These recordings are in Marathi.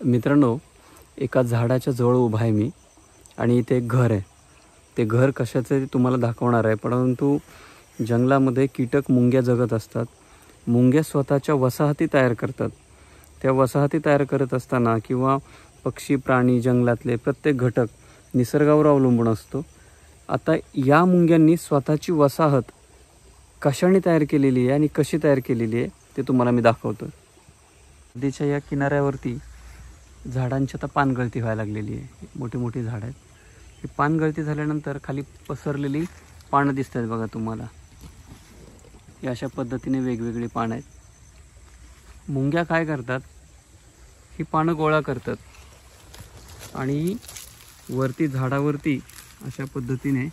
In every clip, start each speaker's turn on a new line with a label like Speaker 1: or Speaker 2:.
Speaker 1: मित्रांनो, एका झाडाच्या जवळ उभा आहे मी आणि इथे एक घर आहे. ते घर कशाचं आहे ते तुम्हाला दाखवणार आहे. परंतु जंगलामध्ये कीटक मुंग्या जगत असतात. मुंग्या स्वतःच्या वसाहती तयार करतात. त्या वसाहती तयार करत असताना किंवा पक्षी प्राणी जंगलातले प्रत्येक घटक निसर्गावर अवलंबून असतो. आता या मुंग्यांनी स्वतःची वसाहत कशाने तयार केलेली आहे आणि कशी तयार केलेली आहे ते तुम्हाला मी दाखवतो. नदीच्या या किनाऱ्यावरती झाडांची आता पानगळती व्हायला लागलेली आहे. मोठी मोठी झाडं आहेत. ही पानगळती झाल्यानंतर खाली पसरलेली पानं दिसत आहेत बघा तुम्हाला. ही अशा पद्धतीने वेगवेगळी पानं आहेत. मुंग्या काय करतात, ही पानं गोळा करतात आणि वरती झाडावरती अशा पद्धतीने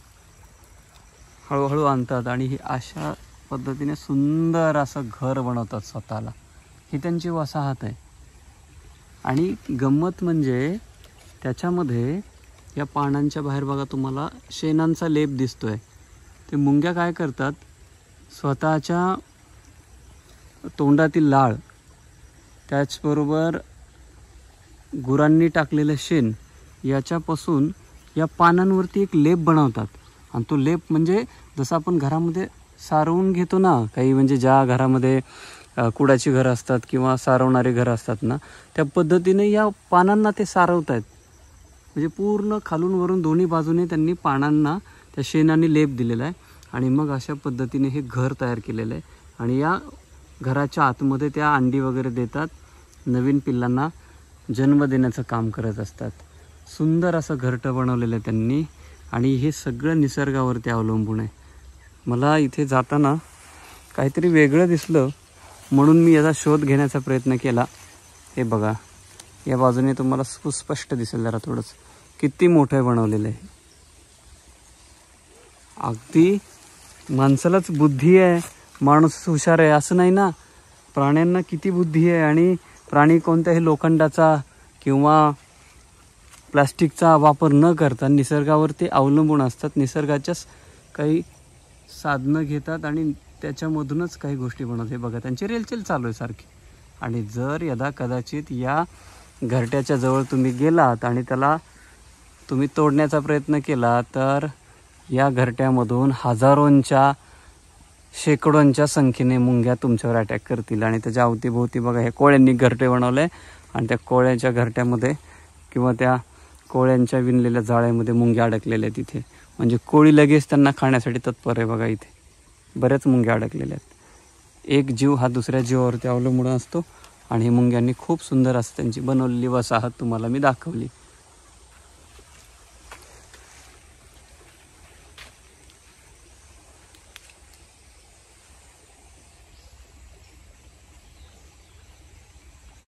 Speaker 1: हळूहळू आणतात आणि ही अशा पद्धतीने सुंदर असं घर बनवतात स्वतःला. ही त्यांची वसाहत आहे. आणि गंमत म्हणजे त्याच्यामध्ये या पानांच्या बाहेर बघा तुम्हाला शेणांचा लेप दिसतोय. ते मुंग्या काय करतात, स्वतःच्या तोंडातील लाळ त्याचबरोबर गुरांनी टाकलेलं शेण याच्यापासून या पानांवरती एक लेप बनवतात. आणि तो लेप म्हणजे जसं आपण घरामध्ये सारवून घेतो ना, काही म्हणजे ज्या घरामध्ये कुडाची घरं असतात किंवा सारवणारे घरं असतात ना, त्या पद्धतीने या पानांना ते सारवत आहेत. म्हणजे पूर्ण खालून वरून दोन्ही बाजूने त्यांनी पानांना त्या शेणाने लेप दिलेला आहे आणि मग अशा पद्धतीने हे घर तयार केलेलं आहे. आणि या घराच्या आतमध्ये त्या अंडी वगैरे देतात, नवीन पिल्लांना जन्म देण्याचं काम करत असतात. सुंदर असं घरटं बनवलेलं आहे त्यांनी आणि हे सगळं निसर्गावरती अवलंबून आहे. मला इथे जाताना काहीतरी वेगळं दिसलं म्हणून मी याचा शोध घेण्याचा प्रयत्न केला. हे बघा, या बाजूने तुम्हाला सुस्पष्ट दिसेल जरा थोडंसं किती मोठं बनवलेलं आहे. अगदी माणसालाच बुद्धी आहे, माणूस हुशार आहे असं नाही ना. प्राण्यांना किती बुद्धी आहे. आणि प्राणी कोणत्याही लोखंडाचा किंवा प्लास्टिकचा वापर न करता निसर्गावरती अवलंबून असतात. निसर्गाच्याच काही साधनं घेतात आणि त्याच्यामधूनच काही गोष्टी बनवतात. बघा, त्यांची रेलचेल चालू आहे सारखी. आणि जर यदा कदाचित या घरट्याच्या जवळ तुम्ही गेलात आणि त्याला तुम्ही तोडण्याचा प्रयत्न केला तर या घरट्यामधून हजारोंच्या शेकडोंच्या संख्येने मुंग्या तुमच्यावर अटॅक करतील. आणि त्याच्या अवतीभोवती बघा, हे कोळ्यांनी घरटे बनवले आहे आणि त्या कोळ्याच्या घरट्यामध्ये किंवा त्या कोळ्यांच्या विणलेल्या जाळ्यामध्ये मुंग्या अडकलेल्या आहेत तिथे. म्हणजे कोळी लगेच त्यांना खाण्यासाठी तत्पर आहे. बघा, इथे बऱ्याच मुंग्या अडकलेल्या आहेत. एक जीव हा दुसऱ्या जीवावरती अवलंबून असतो आणि मुंग्यांनी खूप सुंदर असं त्यांची बनवलेली वसाहत तुम्हाला मी दाखवली.